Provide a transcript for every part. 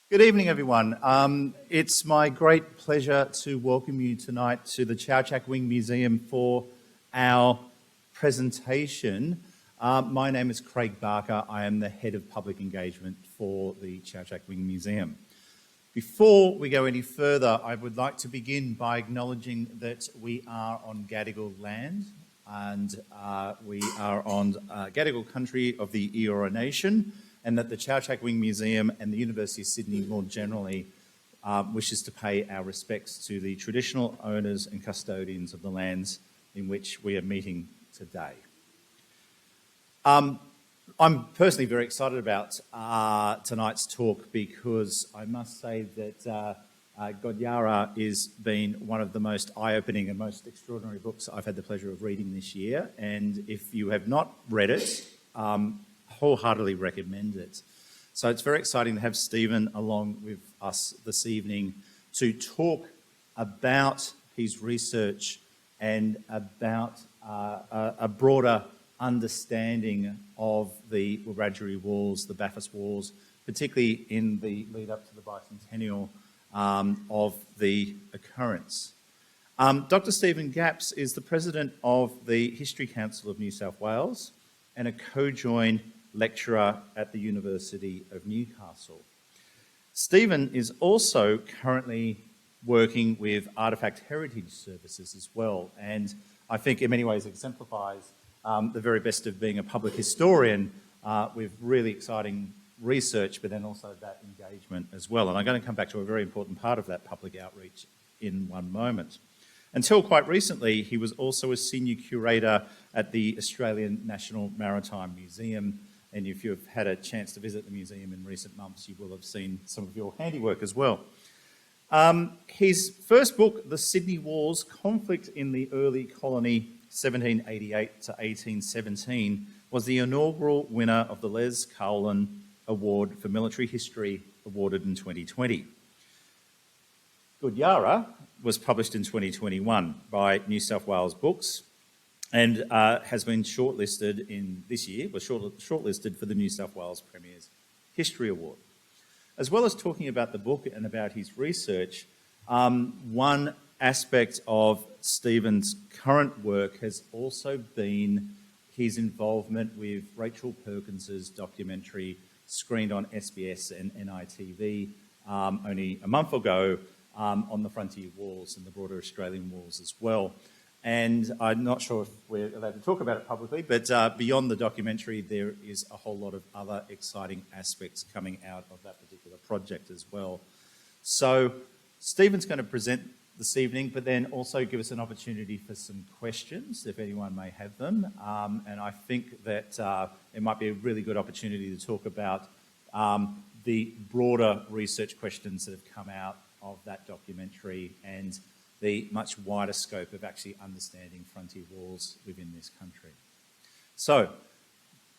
Good evening, everyone. It's my great pleasure to welcome you tonight to the Chowchak Wing Museum for our presentation. My name is Craig Barker. I am the Head of Public Engagement for the Chowchak Wing Museum. Before we go any further, I would like to begin by acknowledging that we are on Gadigal land and we are on Gadigal country of the Eora Nation, and that the Chowchak Wing Museum and the University of Sydney more generally wishes to pay our respects to the traditional owners and custodians of the lands in which we are meeting today. I'm personally very excited about tonight's talk because I must say that Wiradyuri has been one of the most eye-opening and most extraordinary books I've had the pleasure of reading this year, and if you have not read it, wholeheartedly recommend it. So it's very exciting to have Stephen along with us this evening to talk about his research and about a broader understanding of the Wiradyuri Wars, the Bathurst Wars, particularly in the lead up to the bicentennial of the occurrence. Dr. Stephen Gapps is the President of the History Council of New South Wales and a co-joined lecturer at the University of Newcastle. Stephen is also currently working with Artefact Heritage Services as well, and I think in many ways exemplifies the very best of being a public historian with really exciting research, but then also that engagement as well. And I'm going to come back to a very important part of that public outreach in one moment. Until quite recently, he was also a senior curator at the Australian National Maritime Museum. And if you've had a chance to visit the museum in recent months, you will have seen some of your handiwork as well. His first book, The Sydney Wars, Conflict in the Early Colony, 1788 to 1817, was the inaugural winner of the Les Cowlin Award for Military History, awarded in 2020. Wiradyuri was published in 2021 by New South Wales Books and has been shortlisted in this year, was shortlisted for the New South Wales Premier's History Award. As well as talking about the book and about his research, one aspect of Stephen's current work has also been his involvement with Rachel Perkins's documentary screened on SBS and NITV only a month ago on the Frontier Wars and the broader Australian wars as well. And I'm not sure if we're allowed to talk about it publicly, but beyond the documentary, there is a whole lot of other exciting aspects coming out of that particular project as well. So Stephen's going to present this evening, but then also give us an opportunity for some questions, if anyone may have them. And I think that it might be a really good opportunity to talk about the broader research questions that have come out of that documentary and the much wider scope of actually understanding frontier wars within this country. So,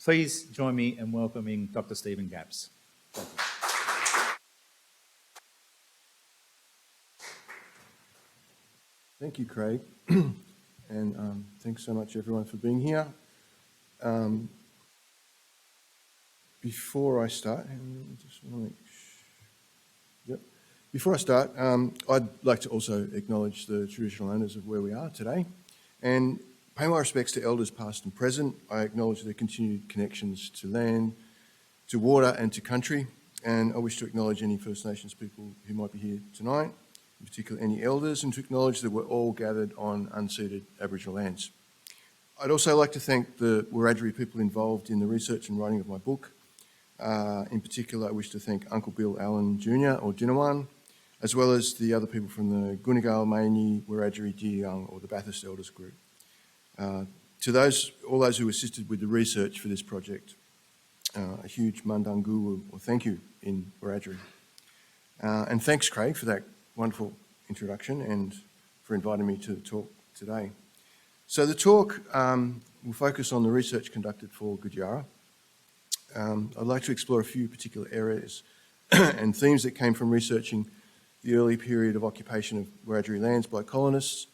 please join me in welcoming Dr. Stephen Gapps. Thank you. Thank you, Craig, and thanks so much everyone for being here. Before I start, I'd like to also acknowledge the traditional owners of where we are today and pay my respects to elders past and present. I acknowledge their continued connections to land, to water and to country, and I wish to acknowledge any First Nations people who might be here tonight, in particular any elders, and to acknowledge that we're all gathered on unceded Aboriginal lands. I'd also like to thank the Wiradyuri people involved in the research and writing of my book. In particular, I wish to thank Uncle Bill Allen Jr. or Dinawan, as well as the other people from the Gunigal, Maini, Wiradyuri, Diyoung, or the Bathurst Elders group. To all those who assisted with the research for this project, a huge mandangu or thank you in Wiradyuri. And thanks, Craig, for that wonderful introduction and for inviting me to talk today. So the talk will focus on the research conducted for Wiradyuri. I'd like to explore a few particular areas and themes that came from researching the early period of occupation of Wiradyuri lands by colonists,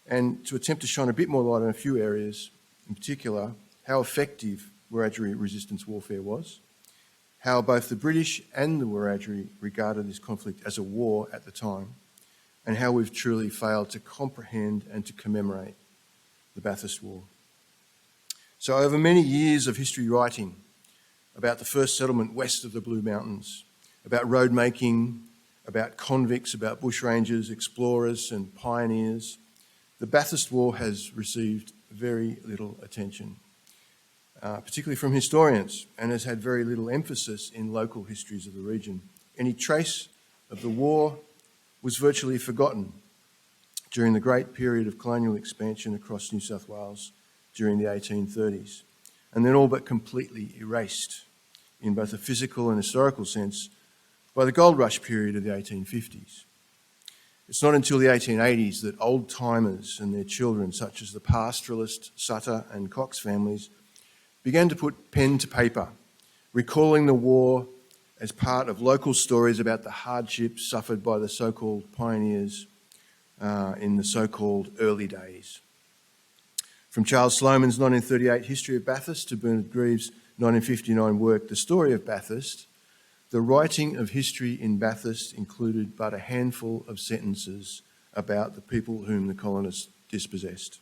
and to attempt to shine a bit more light on a few areas, in particular, how effective Wiradyuri resistance warfare was, how both the British and the Wiradyuri regarded this conflict as a war at the time, and how we've truly failed to comprehend and to commemorate the Bathurst War. So over many years of history writing about the first settlement west of the Blue Mountains, about road making, about convicts, about bushrangers, explorers and pioneers, the Bathurst War has received very little attention, particularly from historians, and has had very little emphasis in local histories of the region. Any trace of the war was virtually forgotten during the great period of colonial expansion across New South Wales during the 1830s, and then all but completely erased in both a physical and historical sense by the gold rush period of the 1850s. It's not until the 1880s that old-timers and their children, such as the pastoralist, Sutter and Cox families, began to put pen to paper, recalling the war as part of local stories about the hardships suffered by the so-called pioneers in the so-called early days. From Charles Sloman's 1938 History of Bathurst to Bernard Greaves' 1959 work, The Story of Bathurst, the writing of history in Bathurst included but a handful of sentences about the people whom the colonists dispossessed.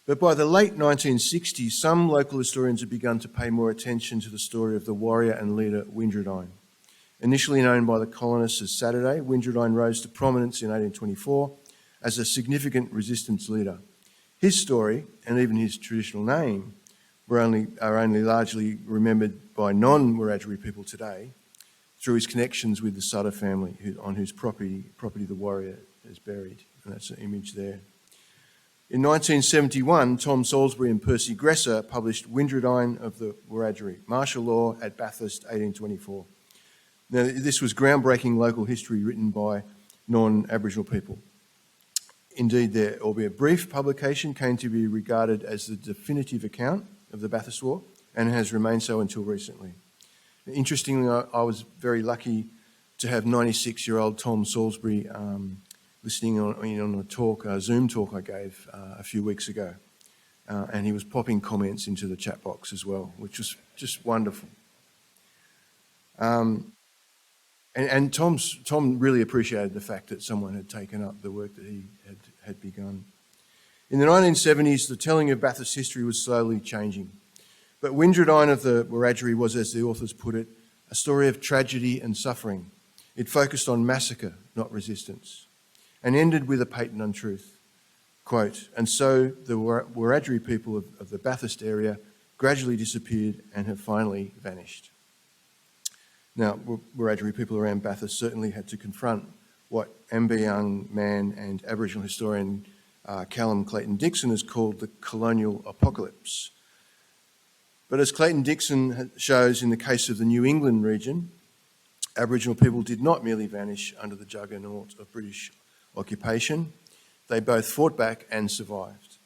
But by the late 1960s, some local historians had begun to pay more attention to the story of the warrior and leader Wiradyuri. Initially known by the colonists as Saturday, Wiradyuri rose to prominence in 1824 as a significant resistance leader. His story, and even his traditional name, are only largely remembered by non-Wiradyuri people today through his connections with the Sutter family, on whose property the warrior is buried. And that's an image there. In 1971, Tom Salisbury and Percy Gresser published Wiradyuri of the Wiradyuri, Martial Law at Bathurst, 1824. Now, this was groundbreaking local history written by non-Aboriginal people. Indeed, their, albeit brief, publication came to be regarded as the definitive account of the Bathurst War and has remained so until recently. Interestingly, I was very lucky to have 96-year-old Tom Salisbury listening on a talk, a Zoom talk I gave a few weeks ago. And he was popping comments into the chat box as well, which was just wonderful. And Tom really appreciated the fact that someone had taken up the work that he had begun. In the 1970s, the telling of Bathurst history was slowly changing. But Wiradyuri of the Wiradyuri was, as the authors put it, a story of tragedy and suffering. It focused on massacre, not resistance, and ended with a patent untruth. Quote, and so the Wiradyuri people of the Bathurst area gradually disappeared and have finally vanished. Now, Wiradyuri people around Bathurst certainly had to confront what Amber Young man and Aboriginal historian Callum Clayton Dixon has called the colonial apocalypse. But as Clayton Dixon shows in the case of the New England region, Aboriginal people did not merely vanish under the juggernaut of British occupation. They both fought back and survived.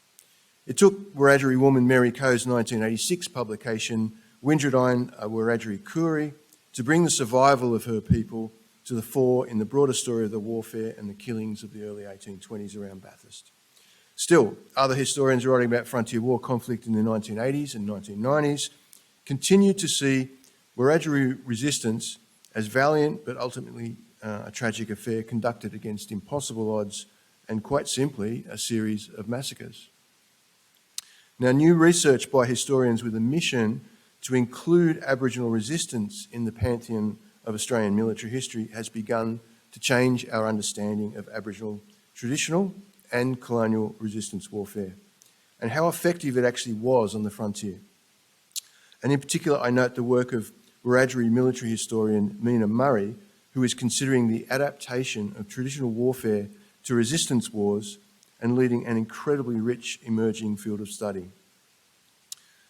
It took Wiradyuri woman Mary Coe's 1986 publication, Wiradyuri, a Wiradyuri Koori, to bring the survival of her people to the fore in the broader story of the warfare and the killings of the early 1820s around Bathurst. Still, other historians writing about frontier war conflict in the 1980s and 1990s continued to see Wiradyuri resistance as valiant but ultimately a tragic affair conducted against impossible odds and, quite simply, a series of massacres. Now, new research by historians with a mission to include Aboriginal resistance in the pantheon of Australian military history has begun to change our understanding of Aboriginal traditional and colonial resistance warfare and how effective it actually was on the frontier. And in particular, I note the work of Wiradyuri military historian Mina Murray, who is considering the adaptation of traditional warfare to resistance wars and leading an incredibly rich emerging field of study.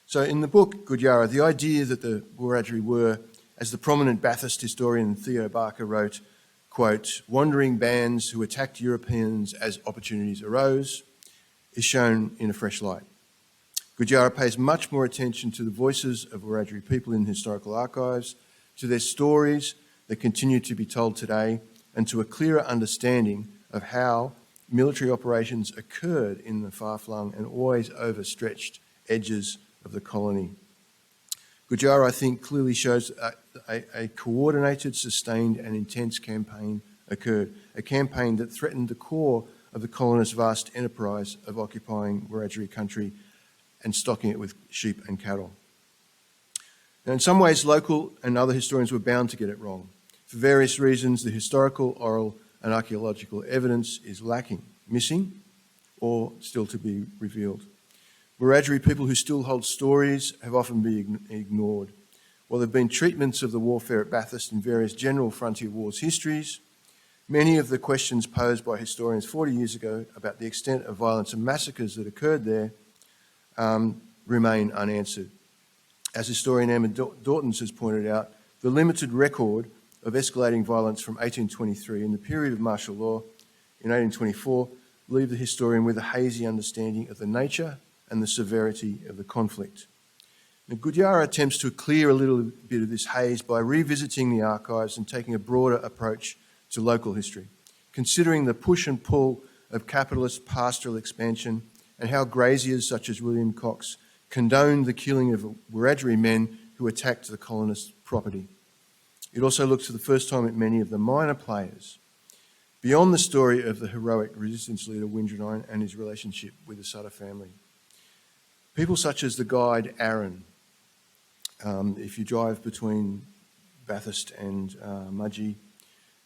So in the book, Good Yarra, the idea that the Wiradyuri were, as the prominent Bathurst historian Theo Barker wrote, quote, wandering bands who attacked Europeans as opportunities arose, is shown in a fresh light. Good Yarra pays much more attention to the voices of Wiradyuri people in historical archives, to their stories that continue to be told today, and to a clearer understanding of how military operations occurred in the far-flung and always overstretched edges of the colony. Gujarat, I think, clearly shows a coordinated, sustained and intense campaign occurred, a campaign that threatened the core of the colonists' vast enterprise of occupying Wiradyuri country and stocking it with sheep and cattle. Now, in some ways, local and other historians were bound to get it wrong. For various reasons, the historical, oral and archaeological evidence is lacking, missing, or still to be revealed. Wiradyuri people who still hold stories have often been ignored. While there have been treatments of the warfare at Bathurst in various general frontier wars histories, many of the questions posed by historians 40 years ago about the extent of violence and massacres that occurred there remain unanswered. As historian Emma Dortons has pointed out, the limited record of escalating violence from 1823 in the period of martial law in 1824 leave the historian with a hazy understanding of the nature and the severity of the conflict. Now, Gujarat attempts to clear a little bit of this haze by revisiting the archives and taking a broader approach to local history, considering the push and pull of capitalist pastoral expansion and how graziers such as William Cox condoned the killing of Wiradyuri men who attacked the colonists' property. It also looks for the first time at many of the minor players, beyond the story of the heroic resistance leader Wiradyuri and his relationship with the Sutter family. People such as the guide Aaron, if you drive between Bathurst and Mudgee,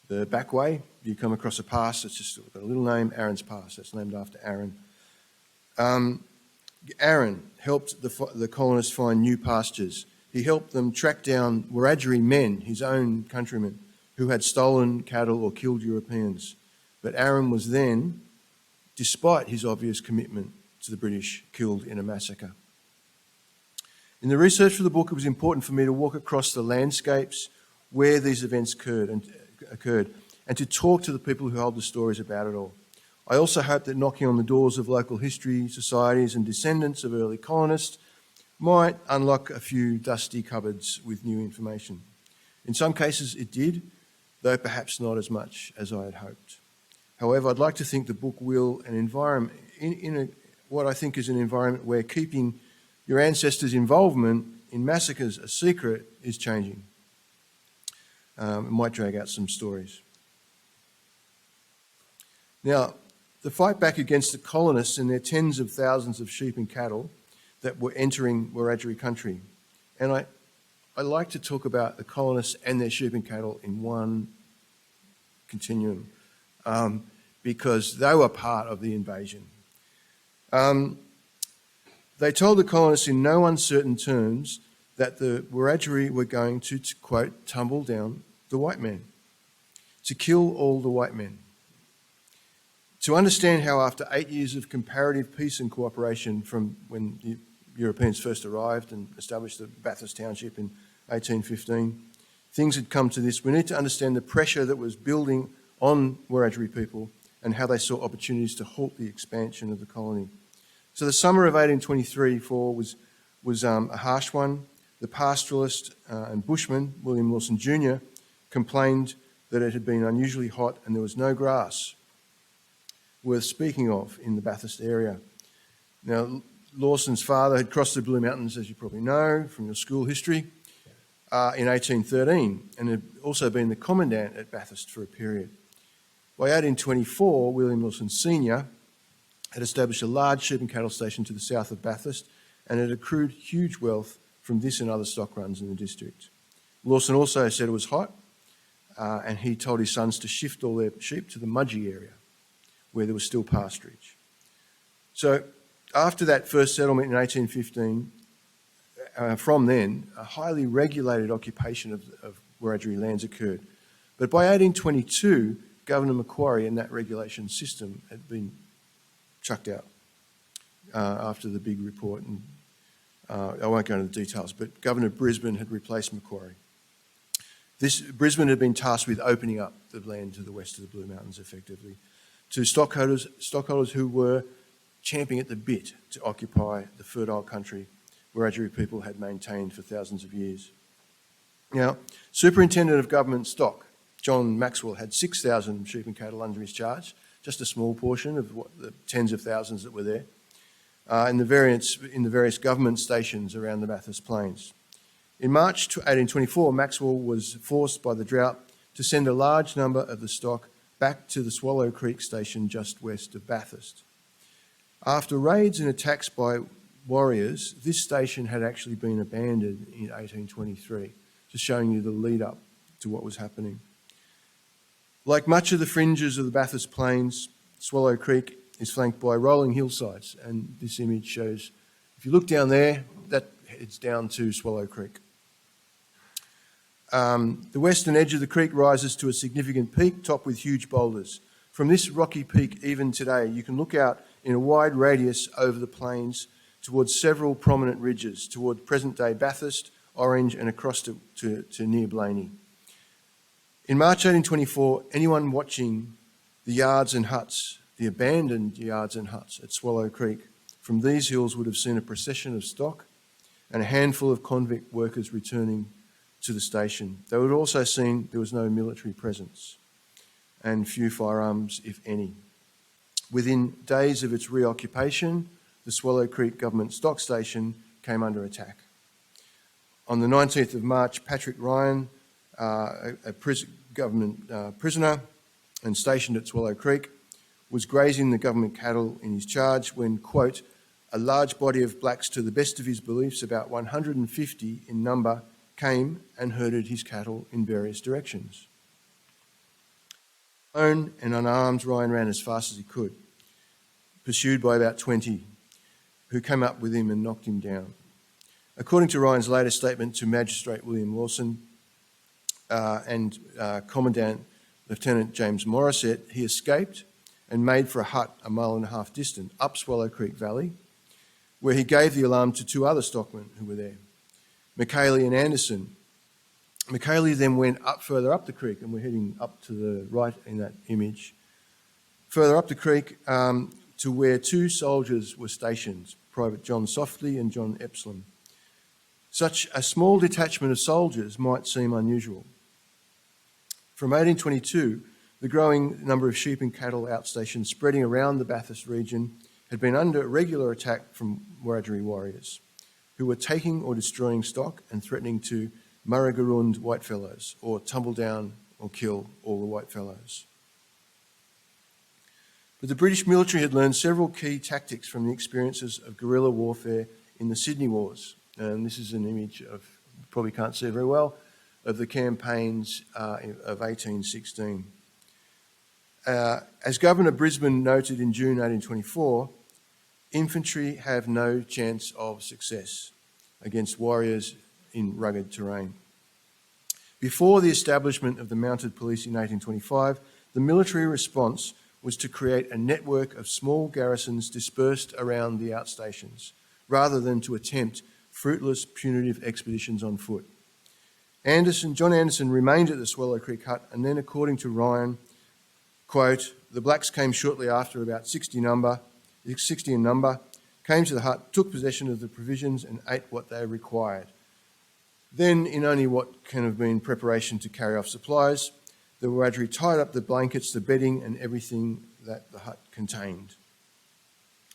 the back way, you come across a pass that's just got a little name, Aaron's Pass. That's named after Aaron. Aaron helped the colonists find new pastures. He helped them track down Wiradyuri men, his own countrymen, who had stolen cattle or killed Europeans. But Aaron was then, despite his obvious commitment to the British, killed in a massacre. In the research for the book, it was important for me to walk across the landscapes where these events occurred and to talk to the people who hold the stories about it all. I also hope that knocking on the doors of local history societies and descendants of early colonists might unlock a few dusty cupboards with new information. In some cases it did, though perhaps not as much as I had hoped. However, I'd like to think the book will what I think is an environment where keeping your ancestors' involvement in massacres a secret is changing. It might drag out some stories. Now, the fight back against the colonists and their tens of thousands of sheep and cattle that were entering Wiradyuri country. And I like to talk about the colonists and their sheep and cattle in one continuum because they were part of the invasion. They told the colonists in no uncertain terms that the Wiradyuri were going to, quote, tumble down the white men, to kill all the white men. To understand how after 8 years of comparative peace and cooperation from when the Europeans first arrived and established the Bathurst Township in 1815, things had come to this, we need to understand the pressure that was building on Wiradyuri people and how they saw opportunities to halt the expansion of the colony. So the summer of 1823-4 was a harsh one. The pastoralist and bushman, William Lawson Jr., complained that it had been unusually hot and there was no grass worth speaking of in the Bathurst area. Now, Lawson's father had crossed the Blue Mountains, as you probably know from your school history, in 1813 and had also been the commandant at Bathurst for a period. By 1824, William Lawson Sr. had established a large sheep and cattle station to the south of Bathurst and had accrued huge wealth from this and other stock runs in the district. Lawson also said it was hot and he told his sons to shift all their sheep to the Mudgee area where there was still pasturage. So after that first settlement in 1815, from then, a highly regulated occupation of Wiradyuri lands occurred. But by 1822, Governor Macquarie and that regulation system had been chucked out after the big report. And I won't go into the details, but Governor Brisbane had replaced Macquarie. Brisbane had been tasked with opening up the land to the west of the Blue Mountains effectively to stockholders who were champing at the bit to occupy the fertile country Wiradyuri people had maintained for thousands of years. Now, Superintendent of Government Stock, John Maxwell, had 6,000 sheep and cattle under his charge, just a small portion of the tens of thousands that were there, in the various government stations around the Bathurst Plains. In March 1824, Maxwell was forced by the drought to send a large number of the stock back to the Swallow Creek station just west of Bathurst. After raids and attacks by warriors, this station had actually been abandoned in 1823, just showing you the lead up to what was happening. Like much of the fringes of the Bathurst Plains, Swallow Creek is flanked by rolling hillsides, and this image shows, if you look down there, that heads down to Swallow Creek. The western edge of the creek rises to a significant peak topped with huge boulders. From this rocky peak, even today, you can look out in a wide radius over the plains towards several prominent ridges, toward present-day Bathurst, Orange, and across to near Blaney. In March 1824, anyone watching the yards and huts, the abandoned yards and huts at Swallow Creek, from these hills would have seen a procession of stock and a handful of convict workers returning to the station. They would have also seen there was no military presence and few firearms, if any. Within days of its reoccupation, the Swallow Creek Government Stock Station came under attack. On the 19th of March, Patrick Ryan, a government prisoner and stationed at Swallow Creek, was grazing the government cattle in his charge when, quote, a large body of blacks, to the best of his beliefs, about 150 in number, came and herded his cattle in various directions. Alone and unarmed, Ryan ran as fast as he could, pursued by about 20, who came up with him and knocked him down. According to Ryan's later statement to Magistrate William Lawson and Commandant Lieutenant James Morissette, he escaped and made for a hut 1.5 miles distant up Swallow Creek Valley, where he gave the alarm to 2 other stockmen who were there, McKaylee and Anderson. McKaylee then went further up the creek, and we're heading up to the right in that image, further up the creek to where 2 soldiers were stationed, Private John Softley and John Epslem. Such a small detachment of soldiers might seem unusual. From 1822, the growing number of sheep and cattle outstations spreading around the Bathurst region had been under regular attack from Wiradyuri warriors, who were taking or destroying stock and threatening to Murrugarund whitefellows, or tumble down or kill all the whitefellows. But the British military had learned several key tactics from the experiences of guerrilla warfare in the Sydney Wars. And this is an image of, you probably can't see it very well, of the campaigns of 1816. As Governor Brisbane noted in June 1824, infantry have no chance of success against warriors in rugged terrain. Before the establishment of the mounted police in 1825, the military response was to create a network of small garrisons dispersed around the outstations, rather than to attempt fruitless, punitive expeditions on foot. John Anderson remained at the Swallow Creek hut, and then, according to Ryan, quote, the blacks came shortly after, about 60 in number, came to the hut, took possession of the provisions and ate what they required. Then, in only what can have been preparation to carry off supplies, the Wiradyuri tied up the blankets, the bedding and everything that the hut contained.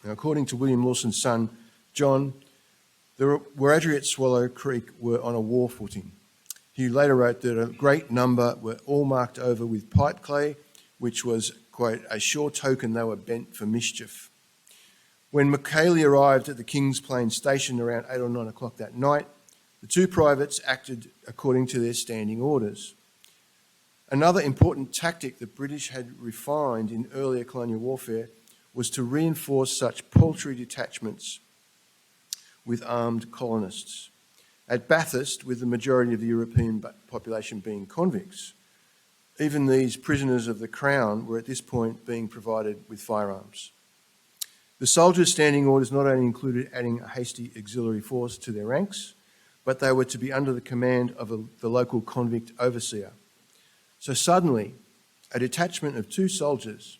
Now, according to William Lawson's son, John, the Wiradyuri at Swallow Creek were on a war footing. He later wrote that a great number were all marked over with pipe clay, which was, quote, a sure token they were bent for mischief. When McKaylee arrived at the Kings Plains station around 8 or 9 o'clock that night, the 2 privates acted according to their standing orders. Another important tactic the British had refined in earlier colonial warfare was to reinforce such paltry detachments with armed colonists. At Bathurst, with the majority of the European population being convicts, even these prisoners of the Crown were at this point being provided with firearms. The soldiers' standing orders not only included adding a hasty auxiliary force to their ranks, but they were to be under the command of the local convict overseer. So suddenly, a detachment of 2 soldiers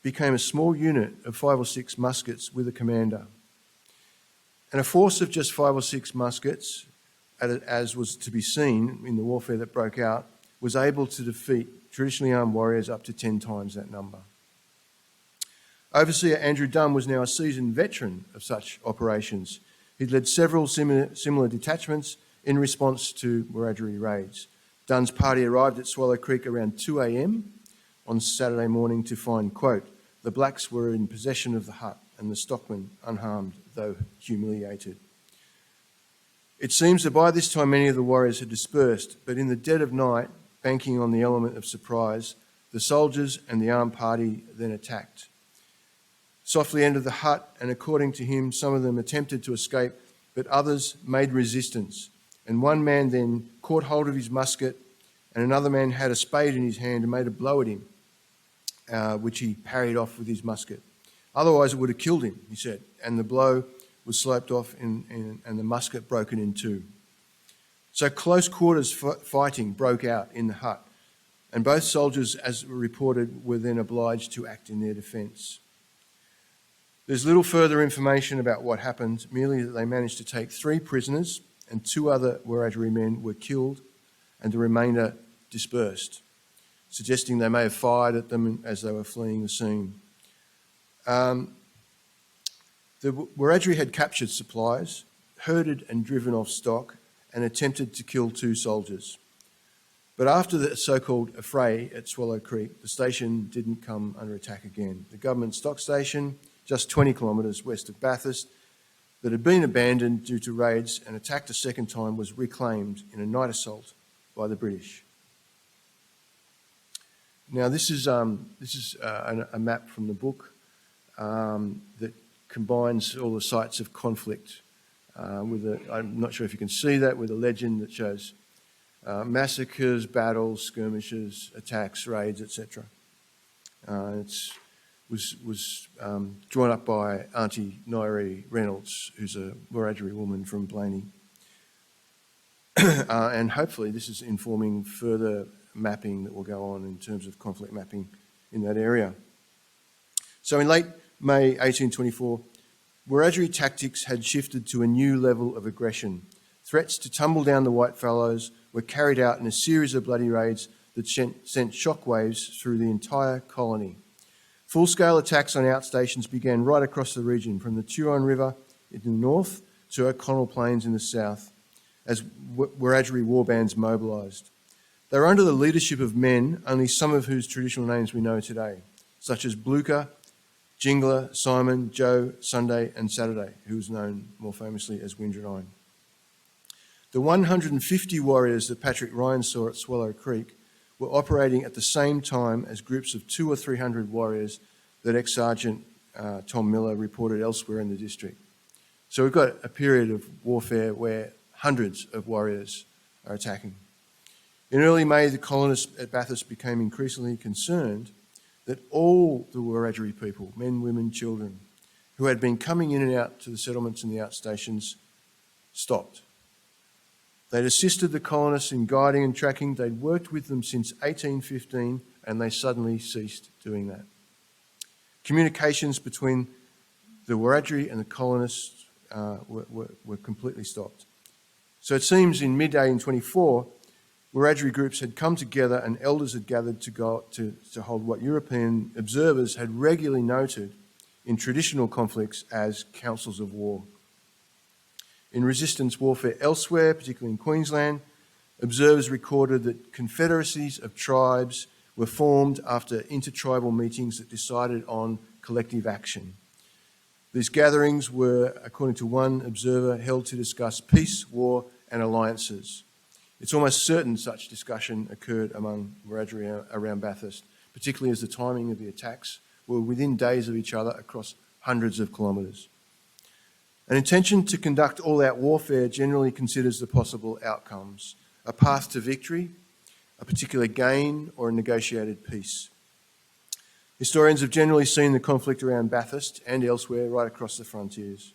became a small unit of 5 or 6 muskets with a commander. And a force of just 5 or 6 muskets, as was to be seen in the warfare that broke out, was able to defeat traditionally armed warriors up to 10 times that number. Overseer Andrew Dunn was now a seasoned veteran of such operations. He'd led several similar detachments in response to Wiradyuri raids. Dunn's party arrived at Swallow Creek around 2 a.m. on Saturday morning to find, quote, "The blacks were in possession of the hut and the stockmen unharmed, though humiliated." It seems that by this time many of the warriors had dispersed, but in the dead of night, banking on the element of surprise, the soldiers and the armed party then attacked. Softly entered the hut, and according to him, some of them attempted to escape, but others made resistance. And one man then caught hold of his musket, and another man had a spade in his hand and made a blow at him, which he parried off with his musket. Otherwise it would have killed him, he said, and the blow was sloped off and the musket broken in two. So close quarters fighting broke out in the hut, and both soldiers, as reported, were then obliged to act in their defence. There's little further information about what happened, merely that they managed to take 3 prisoners and 2 other Wiradyuri men were killed and the remainder dispersed, suggesting they may have fired at them as they were fleeing the scene. The Wiradyuri had captured supplies, herded and driven off stock, and attempted to kill 2 soldiers. But after the so-called affray at Swallow Creek, the station didn't come under attack again. The government stock station, just 20 kilometres west of Bathurst, that had been abandoned due to raids and attacked a second time, was reclaimed in a night assault by the British. Now this is a map from the book that combines all the sites of conflict I'm not sure if you can see that, with a legend that shows massacres, battles, skirmishes, attacks, raids, etc. It was drawn up by Auntie Nairi Reynolds, who's a Wiradyuri woman from Blaney. And hopefully this is informing further mapping that will go on in terms of conflict mapping in that area. So in late May 1824, Wiradyuri tactics had shifted to a new level of aggression. Threats to tumble down the whitefellows were carried out in a series of bloody raids that sent shockwaves through the entire colony. Full-scale attacks on outstations began right across the region, from the Turon River in the north to O'Connell Plains in the south, as Wiradyuri warbands mobilised. They were under the leadership of men, only some of whose traditional names we know today, such as Blucher, Jingler, Simon, Joe, Sunday and Saturday, who was known more famously as Windranine. The 150 warriors that Patrick Ryan saw at Swallow Creek were operating at the same time as groups of 200 or 300 warriors that ex-Sergeant Tom Miller reported elsewhere in the district. So we've got a period of warfare where hundreds of warriors are attacking. In early May, the colonists at Bathurst became increasingly concerned that all the Wiradyuri people, men, women, children, who had been coming in and out to the settlements and the outstations, stopped. They'd assisted the colonists in guiding and tracking. They'd worked with them since 1815, and they suddenly ceased doing that. Communications between the Wiradyuri and the colonists were completely stopped. So it seems in mid-1824, Wiradyuri groups had come together and elders had gathered to hold what European observers had regularly noted in traditional conflicts as councils of war. In resistance warfare elsewhere, particularly in Queensland, observers recorded that confederacies of tribes were formed after intertribal meetings that decided on collective action. These gatherings were, according to one observer, held to discuss peace, war and alliances. It's almost certain such discussion occurred among Wiradyuri around Bathurst, particularly as the timing of the attacks were within days of each other across hundreds of kilometres. An intention to conduct all-out warfare generally considers the possible outcomes: a path to victory, a particular gain, or a negotiated peace. Historians have generally seen the conflict around Bathurst and elsewhere right across the frontiers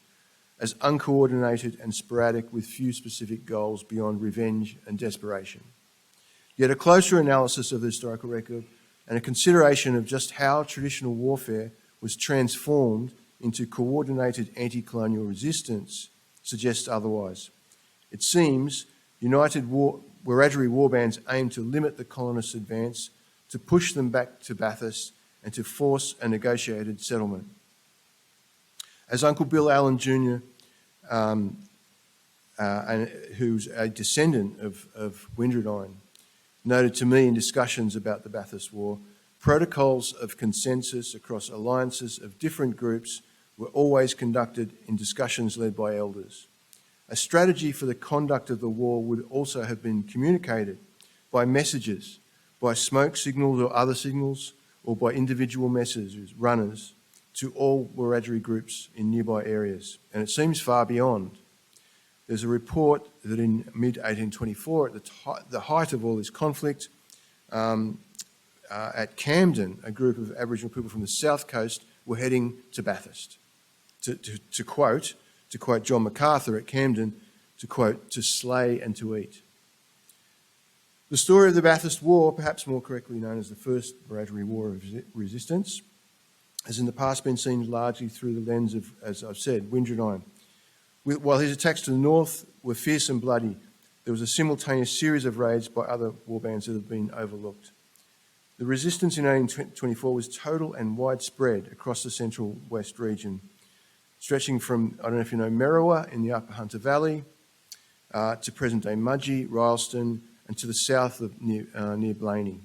as uncoordinated and sporadic, with few specific goals beyond revenge and desperation. Yet a closer analysis of the historical record and a consideration of just how traditional warfare was transformed into coordinated anti-colonial resistance suggests otherwise. It seems united Wiradyuri warbands aimed to limit the colonists' advance, to push them back to Bathurst and to force a negotiated settlement. As Uncle Bill Allen Jr. and who's a descendant of Wiradyuri, noted to me in discussions about the Bathurst War, protocols of consensus across alliances of different groups were always conducted in discussions led by elders. A strategy for the conduct of the war would also have been communicated by messages, by smoke signals or other signals, or by individual messengers, runners, to all Wiradyuri groups in nearby areas. And it seems far beyond. There's a report that in mid-1824, at the height of all this conflict, at Camden, a group of Aboriginal people from the south coast were heading to Bathurst. To quote John MacArthur at Camden, to quote, to slay and to eat. The story of the Bathurst War, perhaps more correctly known as the First Wiradyuri War of Resistance, has in the past been seen largely through the lens of, as I've said, Wiradyuri. While his attacks to the north were fierce and bloody, there was a simultaneous series of raids by other war bands that have been overlooked. The resistance in 1824 was total and widespread across the central west region, stretching from, I don't know if you know, Merriwa in the Upper Hunter Valley, to present-day Mudgee, Rylstone, and to the south of near Blaney.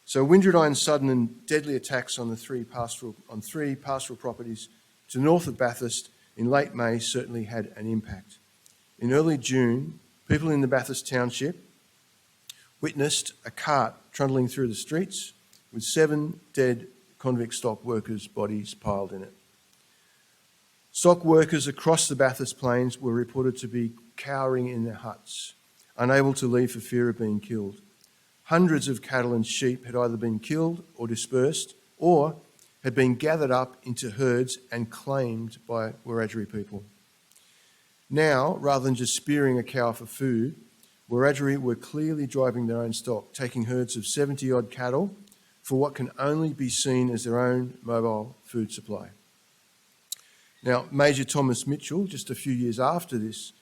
So Wiradyuri's sudden and deadly attacks on three pastoral properties to the north of Bathurst in late May certainly had an impact. In early June, people in the Bathurst township witnessed a cart trundling through the streets with 7 dead convict stock workers' bodies piled in it. Stock workers across the Bathurst Plains were reported to be cowering in their huts, unable to leave for fear of being killed. Hundreds of cattle and sheep had either been killed or dispersed, or had been gathered up into herds and claimed by Wiradyuri people. Now, rather than just spearing a cow for food, Wiradyuri were clearly driving their own stock, taking herds of 70-odd cattle for what can only be seen as their own mobile food supply. Now, Major Thomas Mitchell, just a few years after this,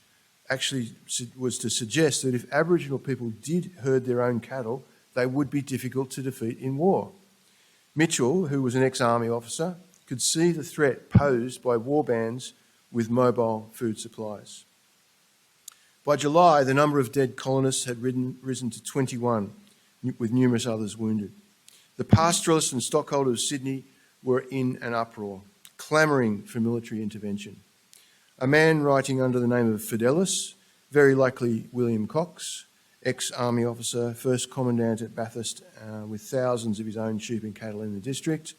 actually was to suggest that if Aboriginal people did herd their own cattle, they would be difficult to defeat in war. Mitchell, who was an ex-army officer, could see the threat posed by war bands with mobile food supplies. By July, the number of dead colonists had risen to 21, with numerous others wounded. The pastoralists and stockholders of Sydney were in an uproar, clamouring for military intervention. A man writing under the name of Fidelis, very likely William Cox, ex-army officer, first commandant at Bathurst with thousands of his own sheep and cattle in the district,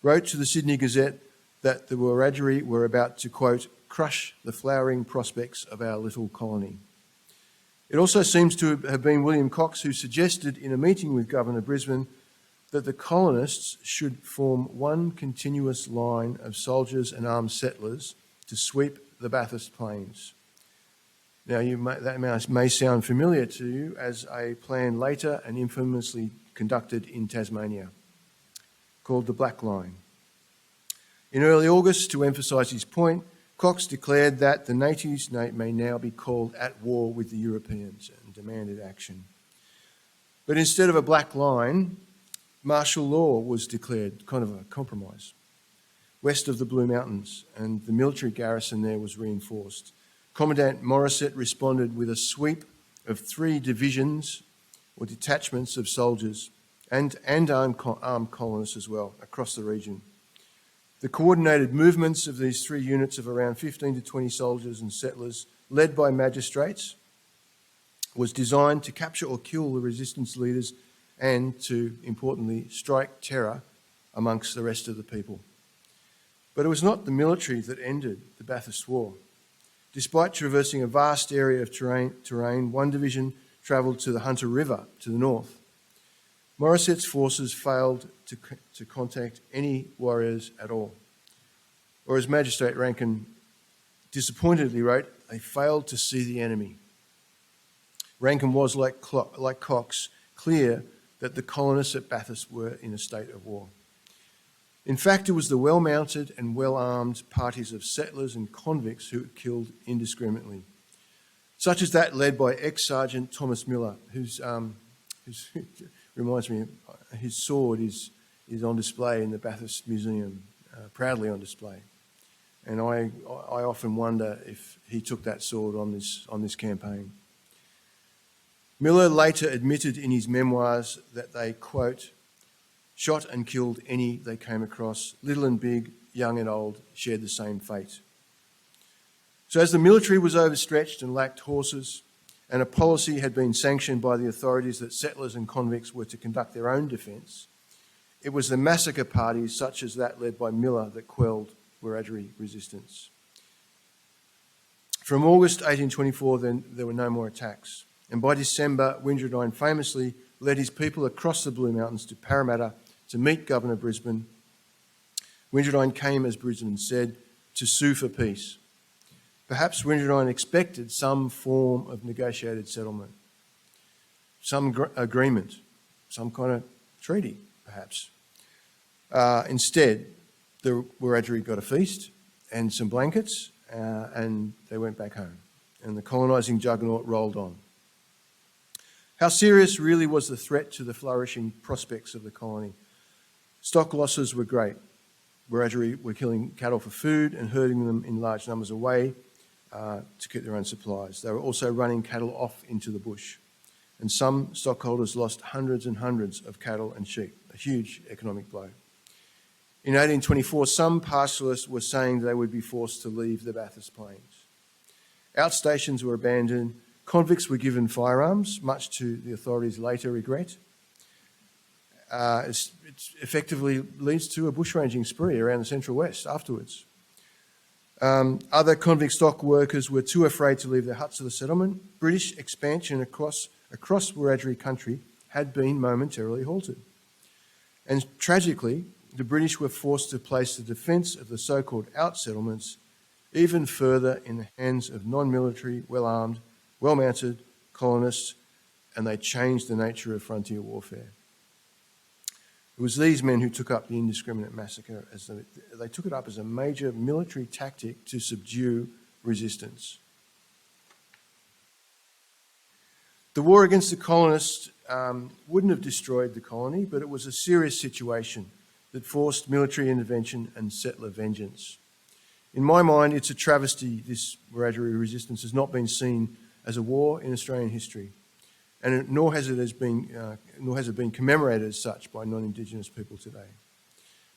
wrote to the Sydney Gazette that the Wiradyuri were about to, quote, crush the flowering prospects of our little colony. It also seems to have been William Cox who suggested in a meeting with Governor Brisbane that the colonists should form one continuous line of soldiers and armed settlers to sweep the Bathurst Plains. Now, that may sound familiar to you as a plan later and infamously conducted in Tasmania, called the Black Line. In early August, to emphasise his point, Cox declared that the natives may now be called at war with the Europeans and demanded action. But instead of a black line, martial law was declared, kind of a compromise, west of the Blue Mountains, and the military garrison there was reinforced. Commandant Morissette responded with a sweep of 3 divisions or detachments of soldiers and armed colonists as well across the region. The coordinated movements of these 3 units of around 15 to 20 soldiers and settlers, led by magistrates, was designed to capture or kill the resistance leaders and to, importantly, strike terror amongst the rest of the people. But it was not the military that ended the Bathurst War. Despite traversing a vast area of terrain, one division travelled to the Hunter River to the north. Morissette's forces failed to contact any warriors at all. Or as Magistrate Rankin disappointedly wrote, they failed to see the enemy. Rankin was, like Cox, clear that the colonists at Bathurst were in a state of war. In fact, it was the well-mounted and well-armed parties of settlers and convicts who killed indiscriminately, such as that led by ex-Sergeant Thomas Miller, who's reminds me, his sword is on display in the Bathurst Museum, proudly on display. And I often wonder if he took that sword on this campaign. Miller later admitted in his memoirs that they, quote, shot and killed any they came across, little and big, young and old, shared the same fate. So as the military was overstretched and lacked horses, and a policy had been sanctioned by the authorities that settlers and convicts were to conduct their own defence, it was the massacre parties such as that led by Miller that quelled Wiradyuri resistance. From August 1824, then, there were no more attacks. And by December, Wiradyuri famously led his people across the Blue Mountains to Parramatta to meet Governor Brisbane. Wiradyuri came, as Brisbane said, to sue for peace. Perhaps Wiradyuri expected some form of negotiated settlement, some agreement, some kind of treaty, perhaps. Instead, the Wiradyuri got a feast and some blankets, and they went back home. And the colonising juggernaut rolled on. How serious really was the threat to the flourishing prospects of the colony? Stock losses were great. Wiradyuri were killing cattle for food and herding them in large numbers away to keep their own supplies. They were also running cattle off into the bush. And some stockholders lost hundreds and hundreds of cattle and sheep, a huge economic blow. In 1824, some pastoralists were saying they would be forced to leave the Bathurst Plains. Outstations were abandoned. Convicts were given firearms, much to the authorities' later regret. It effectively leads to a bushranging spree around the Central West afterwards. Other convict stock workers were too afraid to leave their huts of the settlement. British expansion across Wiradyuri country had been momentarily halted. And tragically, the British were forced to place the defence of the so-called out-settlements even further in the hands of non-military, well-armed, well-mounted colonists, and they changed the nature of frontier warfare. It was these men who took up the indiscriminate massacre. They took it up as a major military tactic to subdue resistance. The war against the colonists wouldn't have destroyed the colony, but it was a serious situation that forced military intervention and settler vengeance. In my mind, it's a travesty this Wiradyuri resistance has not been seen as a war in Australian history, and nor has it been commemorated as such by non-Indigenous people today.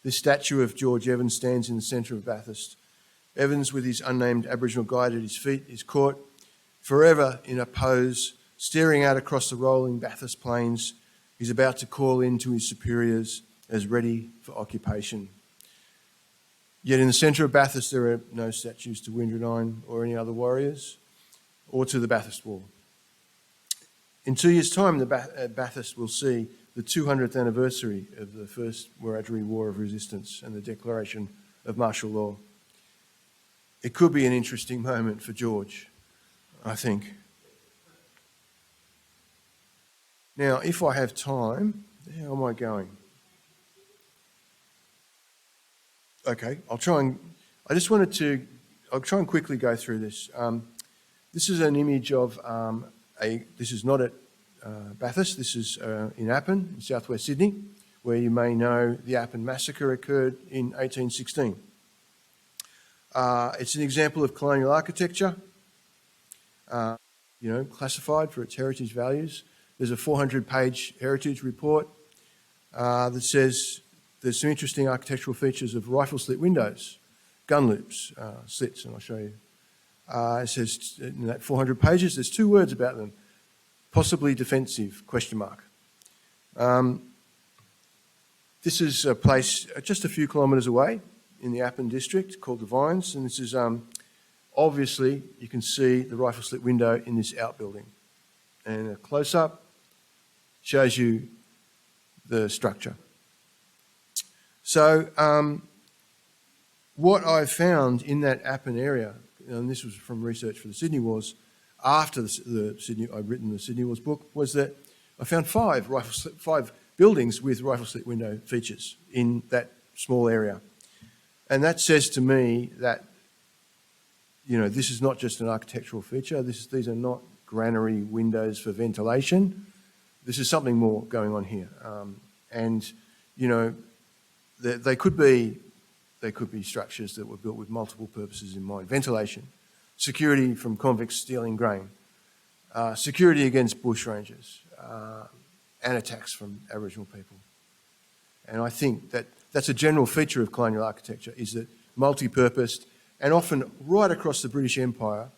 This statue of George Evans stands in the centre of Bathurst. Evans, with his unnamed Aboriginal guide at his feet, is caught forever in a pose, staring out across the rolling Bathurst Plains. He's about to call in to his superiors as ready for occupation. Yet in the centre of Bathurst there are no statues to Wiradyuri or any other warriors, or to the Bathurst War. In 2 years' time, Bathurst will see the 200th anniversary of the first Wiradyuri War of Resistance and the declaration of martial law. It could be an interesting moment for George, I think. Now, if I have time, how am I going? Okay, I'll try and quickly go through this. This is an image of this is not at Bathurst, this is in Appin, in southwest Sydney, where you may know the Appin massacre occurred in 1816. It's an example of colonial architecture, classified for its heritage values. There's a 400-page heritage report that says there's some interesting architectural features of rifle slit windows, gun loops, slits, and I'll show you. It says in that 400 pages, there's 2 words about them. Possibly defensive, question mark. This is a place just a few kilometres away in the Appin district called the Vines, and this is obviously you can see the rifle slit window in this outbuilding. And a close-up shows you the structure. So what I found in that Appin area, and this was from research for the Sydney Wars, after I'd written the Sydney Wars book, was that I found 5 buildings with rifle slit window features in that small area. And that says to me that, this is not just an architectural feature. These are not granary windows for ventilation. This is something more going on here. They could be they could be structures that were built with multiple purposes in mind. Ventilation, security from convicts stealing grain, security against bushrangers, and attacks from Aboriginal people. And I think that that's a general feature of colonial architecture, is that multi-purposed, and often right across the British Empire,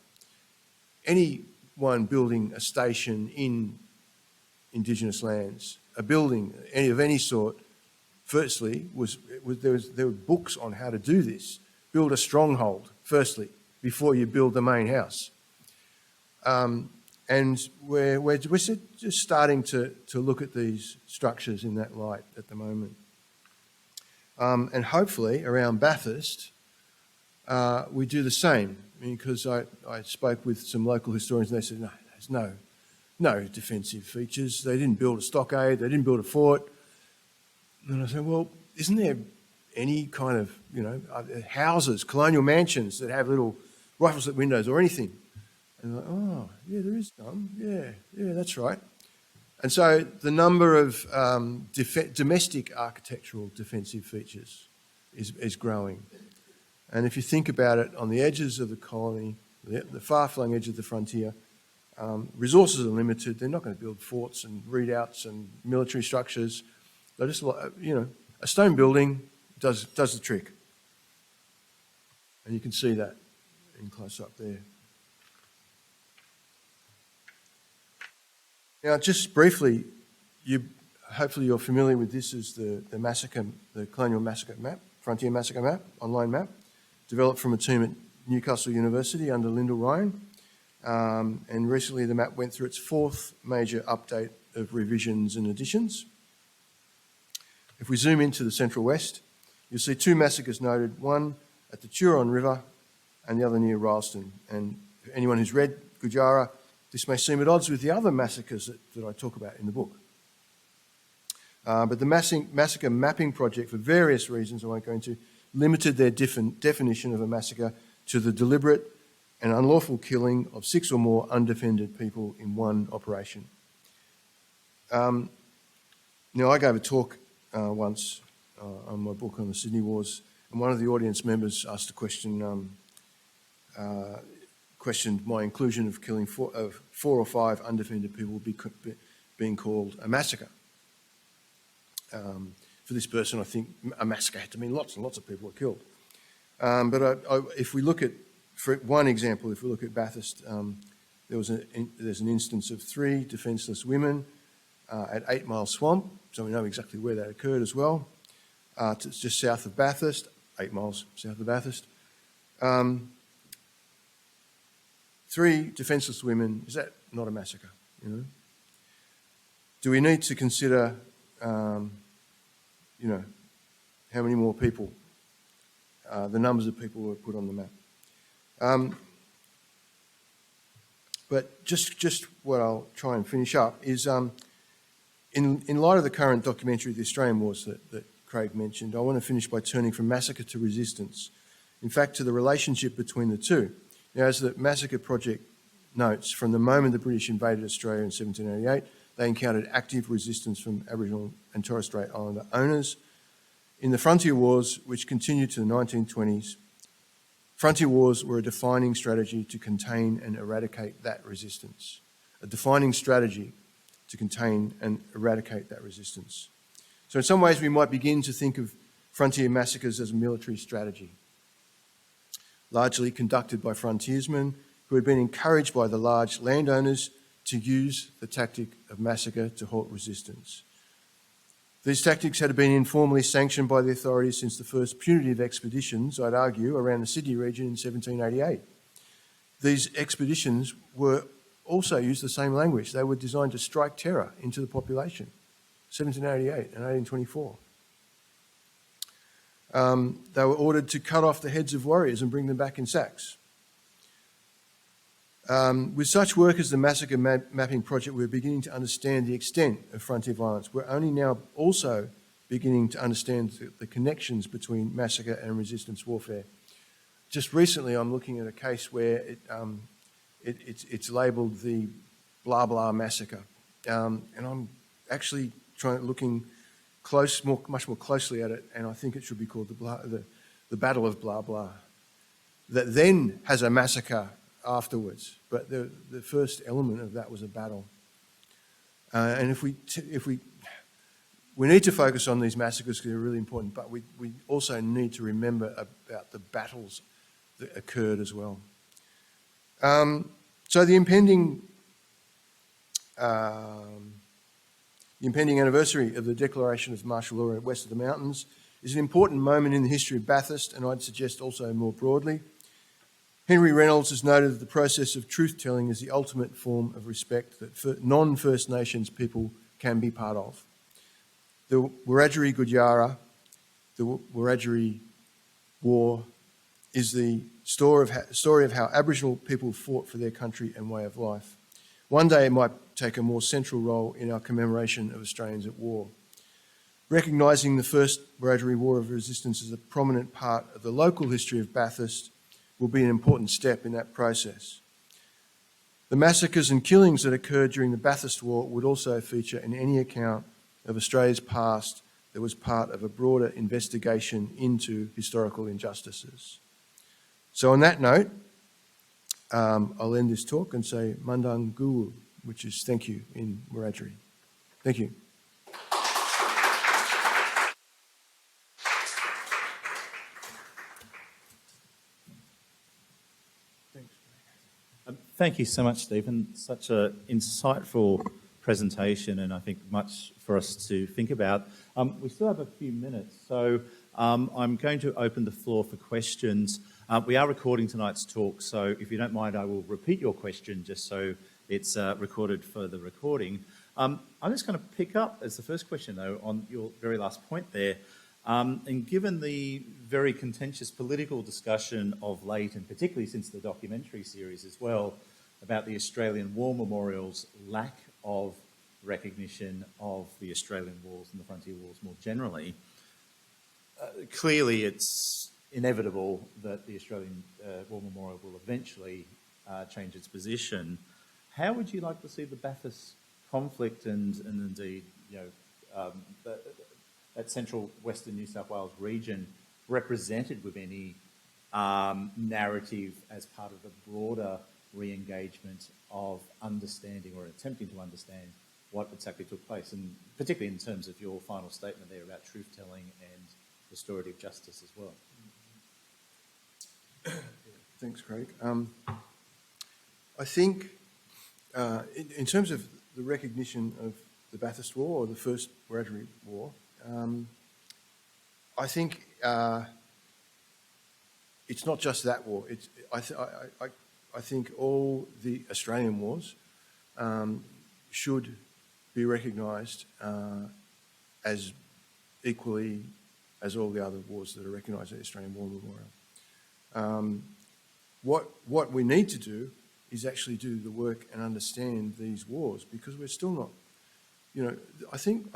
anyone building a station in Indigenous lands, a building of any sort, firstly, there were books on how to do this. Build a stronghold, firstly, before you build the main house. And we're just starting to look at these structures in that light at the moment. And hopefully, around Bathurst, we do the same. Because I spoke with some local historians and they said, no, there's no defensive features. They didn't build a stockade, they didn't build a fort. And I said, well, isn't there any kind of, houses, colonial mansions that have little rifle-slit windows or anything? And they're like, oh, yeah, there is some. Yeah, that's right. And so the number of domestic architectural defensive features is growing. And if you think about it, on the edges of the colony, the far-flung edge of the frontier, resources are limited. They're not going to build forts and redoubts and military structures. They're just, a stone building does the trick. And you can see that in close-up there. Now, just briefly, hopefully you're familiar with this as the colonial massacre map, frontier massacre map, online map, developed from a team at Newcastle University under Lyndall Ryan. And recently the map went through its fourth major update of revisions and additions. If we zoom into the Central West, you'll see two massacres noted, one at the Turon River and the other near Rylstone. And for anyone who's read Gujarat, this may seem at odds with the other massacres that I talk about in the book. But the massacre mapping project, for various reasons I won't go into, limited their definition of a massacre to the deliberate and unlawful killing of 6 or more undefended people in one operation. Now, I gave a talk once on my book on the Sydney Wars, and one of the audience members asked a question, questioned my inclusion of killing 4 or 5 undefended people being called a massacre. For this person, I think a massacre had to mean lots and lots of people were killed. But if we look at, for one example, if we look at Bathurst, there's an instance of 3 defenceless women at 8 Mile Swamp, so we know exactly where that occurred as well. It's just south of Bathurst, 8 miles south of Bathurst. 3 defenceless women, is that not a massacre? Do we need to consider, how many more people, the numbers of people were put on the map? But just what I'll try and finish up is, in light of the current documentary, The Australian Wars, that Craig mentioned, I want to finish by turning from massacre to resistance. In fact, to the relationship between the two. Now, as the Massacre Project notes, from the moment the British invaded Australia in 1788, they encountered active resistance from Aboriginal and Torres Strait Islander owners. In the Frontier Wars, which continued to the 1920s, Frontier Wars were a defining strategy to contain and eradicate that resistance. A defining strategy to contain and eradicate that resistance. So in some ways we might begin to think of frontier massacres as a military strategy, largely conducted by frontiersmen who had been encouraged by the large landowners to use the tactic of massacre to halt resistance. These tactics had been informally sanctioned by the authorities since the first punitive expeditions, I'd argue, around the Sydney region in 1788. These expeditions were also used the same language. They were designed to strike terror into the population, 1788 and 1824. They were ordered to cut off the heads of warriors and bring them back in sacks. With such work as the Massacre Mapping Project, we're beginning to understand the extent of frontier violence. We're only now also beginning to understand the connections between massacre and resistance warfare. Just recently, I'm looking at a case where it's labelled the blah blah massacre, and I'm actually looking much more closely at it, and I think it should be called the the Battle of blah blah, that then has a massacre afterwards. But the first element of that was a battle. And if we need to focus on these massacres because they're really important, but we also need to remember about the battles that occurred as well. So the impending anniversary of the declaration of martial law west of the mountains is an important moment in the history of Bathurst, and I'd suggest also more broadly. Henry Reynolds has noted that the process of truth-telling is the ultimate form of respect that non-First Nations people can be part of. The Wiradyuri the Wiradyuri War, is the story of how Aboriginal people fought for their country and way of life. One day it might take a more central role in our commemoration of Australians at war. Recognising the First Wiradyuri War of Resistance as a prominent part of the local history of Bathurst will be an important step in that process. The massacres and killings that occurred during the Bathurst War would also feature in any account of Australia's past that was part of a broader investigation into historical injustices. So on that note, I'll end this talk and say Mandang Guru, which is thank you in Wiradyuri. Thank you. Thank you so much, Stephen. Such an insightful presentation, and I think much for us to think about. We still have a few minutes, so I'm going to open the floor for questions. We are recording tonight's talk, so if you don't mind, I will repeat your question just so it's recorded for the recording. I'm just going to pick up as the first question, though, on your very last point there. And given the very contentious political discussion of late, and particularly since the documentary series as well, about the Australian War Memorial's lack of recognition of the Australian wars and the frontier wars more generally, clearly it's inevitable that the Australian War Memorial will eventually change its position. How would you like to see the Bathurst conflict and indeed, that central western New South Wales region represented with any narrative as part of the broader re-engagement of understanding or attempting to understand what exactly took place, and particularly in terms of your final statement there about truth-telling and restorative justice as well? Thanks, Craig. I think in terms of the recognition of the Bathurst War or the First Wiradyuri War, I think it's not just that war. I think all the Australian wars should be recognised as equally as all the other wars that are recognised at the Australian War Memorial. What we need to do is actually do the work and understand these wars, because we're still not, I think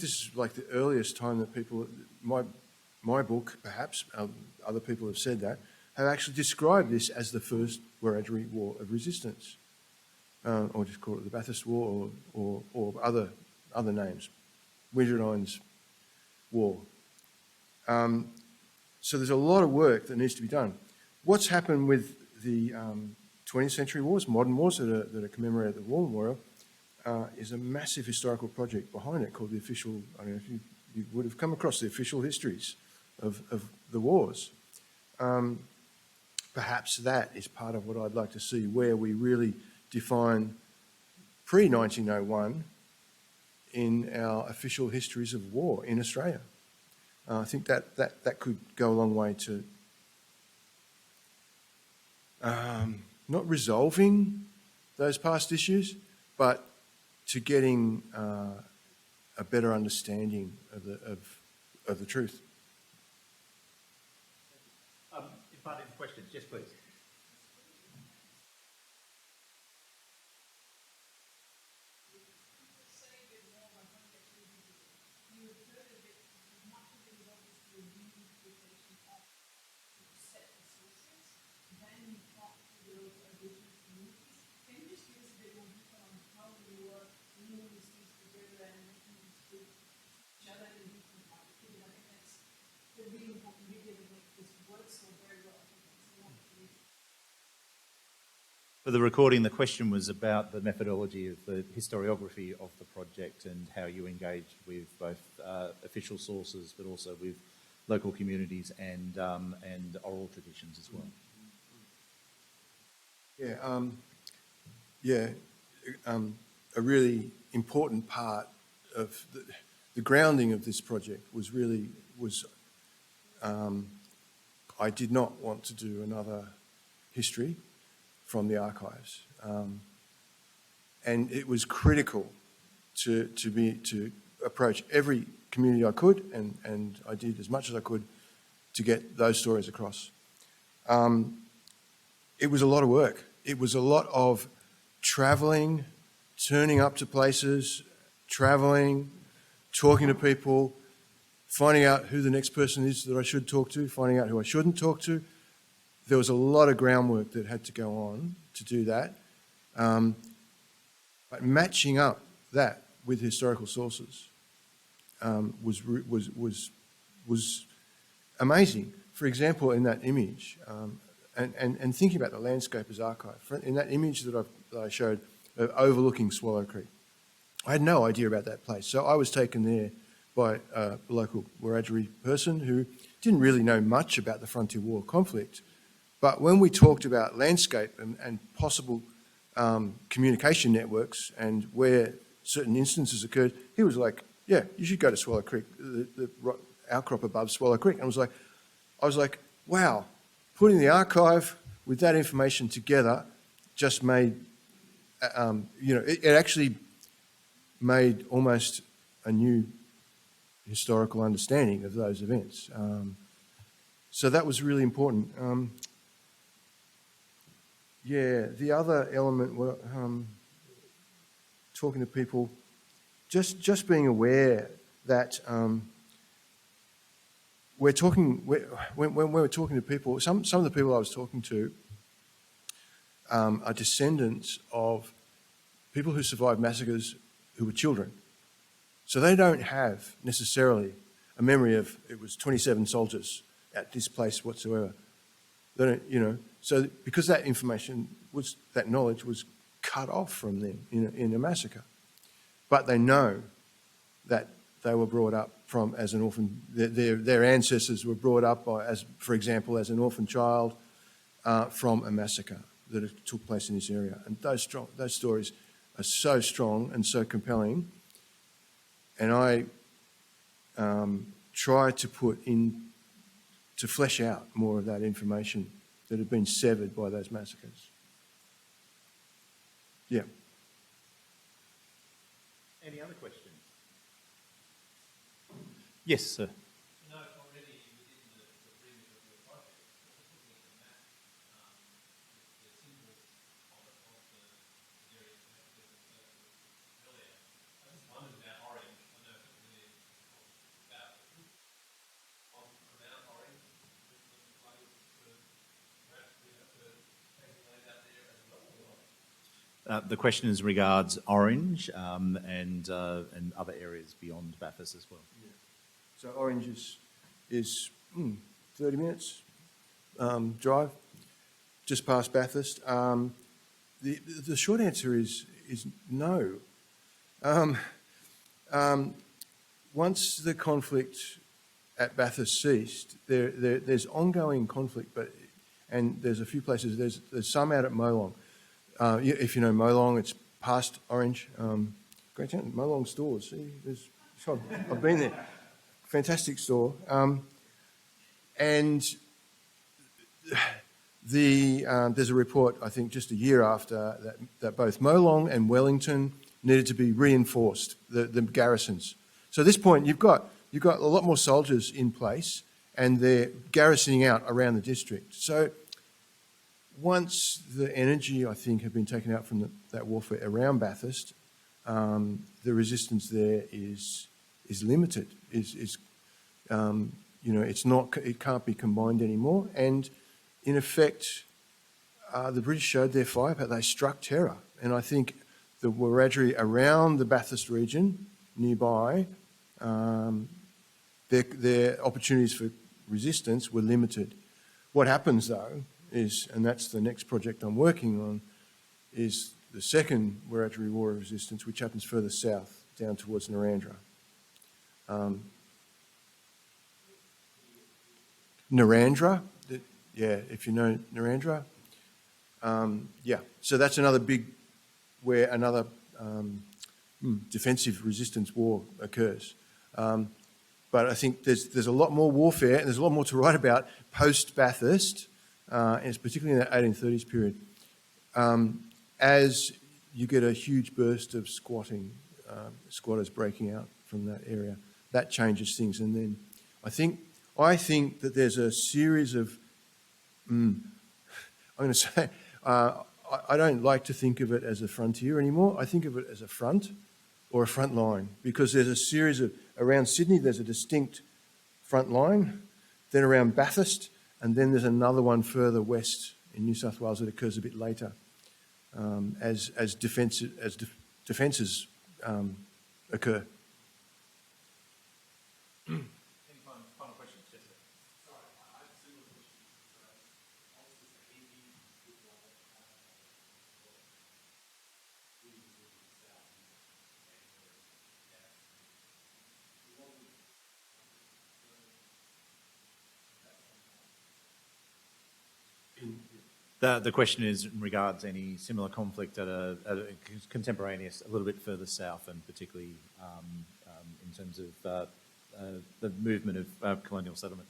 this is like the earliest time that people, my book perhaps, other people have said that, have actually described this as the First Wiradyuri War of Resistance, or just call it the Bathurst War or other names, Wiradyuri's War. So there's a lot of work that needs to be done. What's happened with the 20th century wars, modern wars that are commemorated at the War Memorial, is a massive historical project behind it called the official, I don't know if you would have come across the official histories of the wars. Perhaps that is part of what I'd like to see, where we really define pre-1901 in our official histories of war in Australia. I think that could go a long way to not resolving those past issues, but to getting a better understanding of the truth. Inviting questions, yes, please. For the recording, the question was about the methodology of the historiography of the project and how you engaged with both official sources, but also with local communities and oral traditions as well. A really important part of the grounding of this project was I did not want to do another history from the archives, and it was critical to approach every community I could, and I did as much as I could to get those stories across. It was a lot of work. It was a lot of travelling, turning up to places, travelling, talking to people, finding out who the next person is that I should talk to, finding out who I shouldn't talk to. There was a lot of groundwork that had to go on to do that. But matching up that with historical sources was amazing. For example, in that image, and thinking about the landscape as archive, in that image that I showed overlooking Swallow Creek, I had no idea about that place. So I was taken there by a local Wiradyuri person who didn't really know much about the Frontier War conflict. But when we talked about landscape and possible communication networks and where certain instances occurred, he was like, yeah, you should go to Swallow Creek, the outcrop above Swallow Creek. And I was like, wow, putting the archive with that information together just made, it actually made almost a new historical understanding of those events. So that was really important. The other element, talking to people, just being aware that when we're talking to people, some of the people I was talking to are descendants of people who survived massacres who were children. So they don't have necessarily a memory of it was 27 soldiers at this place whatsoever. They don't, so because that information that knowledge was cut off from them in a massacre. But they know that they were brought up as an orphan, their ancestors were brought up for example, as an orphan child from a massacre that took place in this area. And those stories are so strong and so compelling. And I try to to flesh out more of that information that had been severed by those massacres. Yeah. Any other questions? Yes, sir. The question is regards Orange and other areas beyond Bathurst as well. Yeah. So Orange is 30 minutes drive, just past Bathurst. The short answer is no. Once the conflict at Bathurst ceased, there's ongoing conflict, and there's a few places. There's some out at Molong. If you know Molong, it's past Orange. Great town, Molong stores. See, I've been there. Fantastic store. And there's a report, I think, just a year after that both Molong and Wellington needed to be reinforced, the garrisons. So at this point, you've got a lot more soldiers in place, and they're garrisoning out around the district. So once the energy, I think, had been taken out from that warfare around Bathurst, the resistance there is limited. It can't be combined anymore. And in effect, the British showed their firepower. They struck terror, and I think the Wiradyuri around the Bathurst region nearby, their opportunities for resistance were limited. What happens though is, and that's the next project I'm working on, is the second Wiradyuri War of Resistance, which happens further south, down towards Narrandera. Narrandera, yeah, if you know Narrandera. Yeah, so that's another big, where another defensive resistance war occurs. But I think there's a lot more warfare and there's a lot more to write about post-Bathurst, and it's particularly in that 1830s period. As you get a huge burst of squatters breaking out from that area, that changes things. And then I think that there's a series of, I'm going to say, I don't like to think of it as a frontier anymore. I think of it as a front or a front line, because there's a series of, around Sydney, there's a distinct front line, then around Bathurst, and then there's another one further west in New South Wales that occurs a bit later, as defences occur. Any final questions, Jessica? The question is in regards any similar conflict at a contemporaneous, a little bit further south, and particularly in terms of the movement of colonial settlement.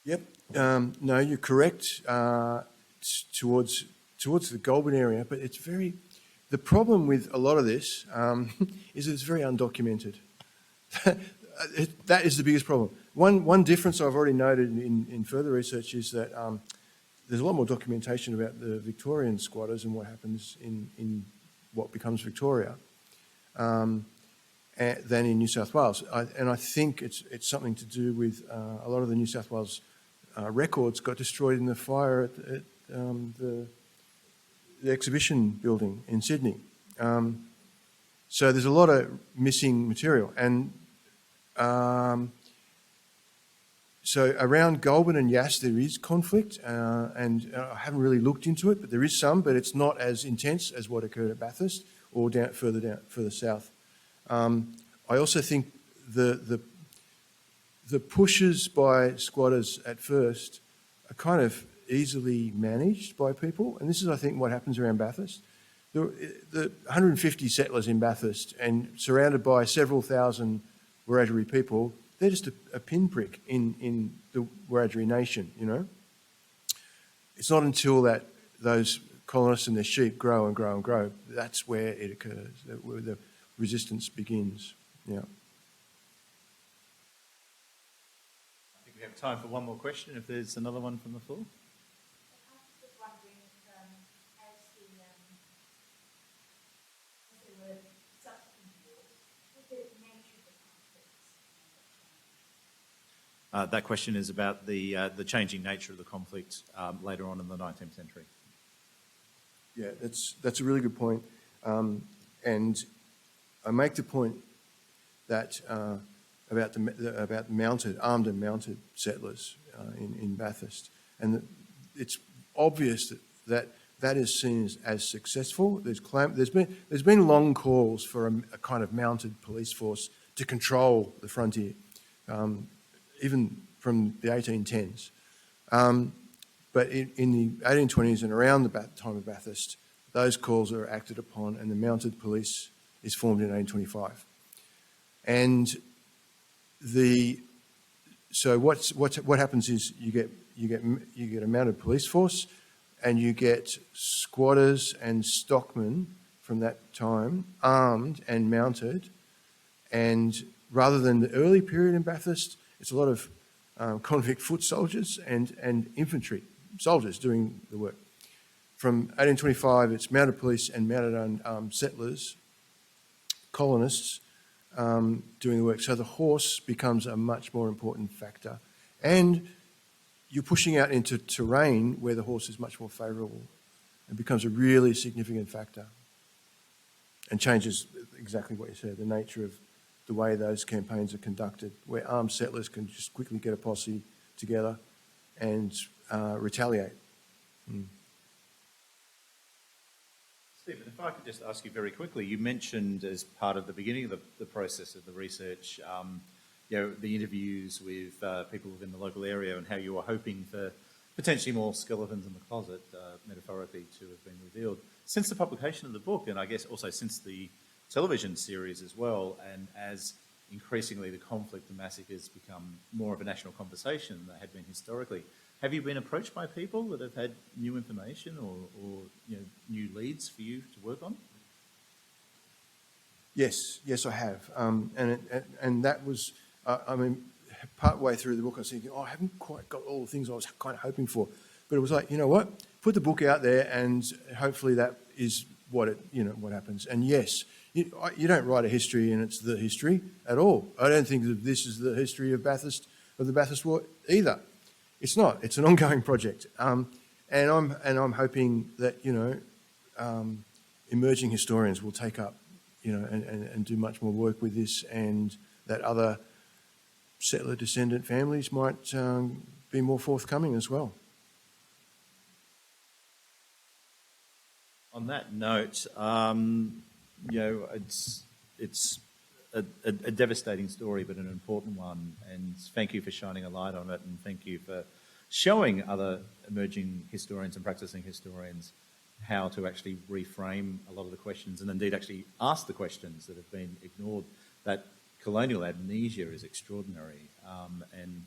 Yep. No, you're correct. Towards the Goulburn area, but it's very. The problem with a lot of this is that it's very undocumented. That is the biggest problem. One difference I've already noted in further research is that there's a lot more documentation about the Victorian squatters and what happens in what becomes Victoria than in New South Wales. And I think it's something to do with a lot of the New South Wales records got destroyed in the fire at the exhibition building in Sydney. So there's a lot of missing material. And so around Goulburn and Yass there is conflict, and I haven't really looked into it, but there is some, but it's not as intense as what occurred at Bathurst or further south. I also think the pushes by squatters at first are kind of easily managed by people, and this is, I think, what happens around Bathurst. The 150 settlers in Bathurst and surrounded by several thousand Wiradyuri people, they're just a pinprick in the Wiradyuri nation, you know. It's not until that those colonists and their sheep grow and grow and grow, that's where it occurs, where the resistance begins, yeah. I think we have time for one more question, if there's another one from the floor. That question is about the changing nature of the conflict later on in the 19th century. Yeah, that's a really good point, and I make the point that about armed and mounted settlers in Bathurst, and it's obvious that is seen as successful. There's been long calls for a kind of mounted police force to control the frontier. Even from the 1810s. But in the 1820s and around the time of Bathurst, those calls are acted upon and the mounted police is formed in 1825. And so what happens is you get a mounted police force and you get squatters and stockmen from that time, armed and mounted, and rather than the early period in Bathurst, it's a lot of convict foot soldiers and infantry soldiers doing the work. From 1825, it's mounted police and mounted settlers, colonists, doing the work. So the horse becomes a much more important factor. And you're pushing out into terrain where the horse is much more favourable. It becomes a really significant factor and changes exactly what you said, the nature of the way those campaigns are conducted, where armed settlers can just quickly get a posse together and retaliate. Stephen, if I could just ask you very quickly, you mentioned as part of the beginning of the process of the research, the interviews with people within the local area and how you were hoping for potentially more skeletons in the closet, metaphorically, to have been revealed. Since the publication of the book, and I guess also since the television series as well, and as increasingly the conflict and massacres become more of a national conversation than they had been historically, have you been approached by people that have had new information or new leads for you to work on? Yes, I have. And that was, part way through the book, I was thinking, I haven't quite got all the things I was kind of hoping for. But it was like, you know what? Put the book out there, and hopefully that is what happens. And yes, you don't write a history and it's the history at all. I don't think that this is the history of the Bathurst War either. It's not. It's an ongoing project. And I'm hoping that emerging historians will take up and do much more work with this, and that other settler descendant families might be more forthcoming as well. On that note, it's a devastating story, but an important one. And thank you for shining a light on it, and thank you for showing other emerging historians and practicing historians how to actually reframe a lot of the questions, and indeed actually ask the questions that have been ignored. That colonial amnesia is extraordinary, and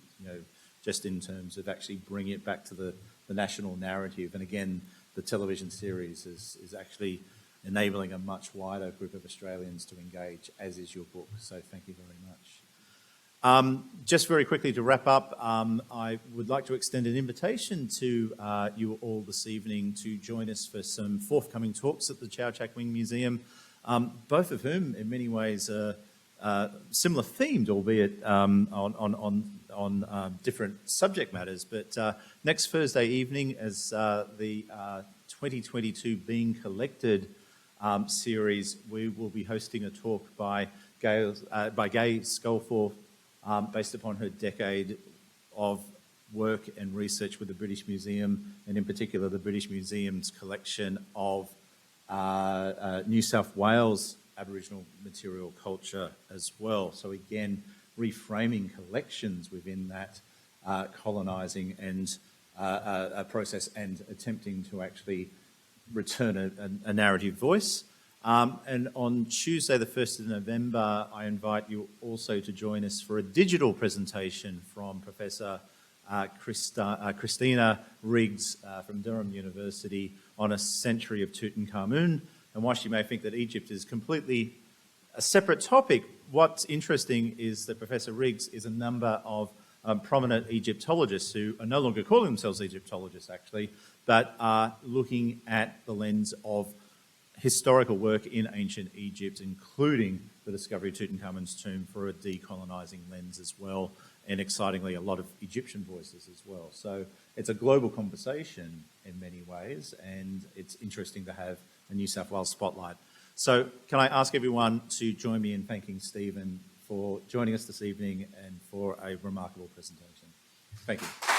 just in terms of actually bringing it back to the national narrative. And again, the television series is actually enabling a much wider group of Australians to engage, as is your book. So thank you very much. Just very quickly to wrap up, I would like to extend an invitation to you all this evening to join us for some forthcoming talks at the Chow Chak Wing Museum, both of whom in many ways are similar themed, albeit on different subject matters. But next Thursday evening, as the 2022 Being Collected series, we will be hosting a talk by Gay Sculforth, based upon her decade of work and research with the British Museum, and in particular the British Museum's collection of New South Wales Aboriginal material culture as well. So again, reframing collections within that colonising and a process, and attempting to actually return a narrative voice. And on Tuesday, the 1st of November, I invite you also to join us for a digital presentation from Professor Christina Riggs from Durham University on a century of Tutankhamun. And whilst you may think that Egypt is completely a separate topic, what's interesting is that Professor Riggs is a number of prominent Egyptologists who are no longer calling themselves Egyptologists, actually, but are looking at the lens of historical work in ancient Egypt, including the discovery of Tutankhamun's tomb, for a decolonising lens as well, and excitingly a lot of Egyptian voices as well. So it's a global conversation in many ways, and it's interesting to have a New South Wales spotlight. So can I ask everyone to join me in thanking Stephen for joining us this evening and for a remarkable presentation. Thank you.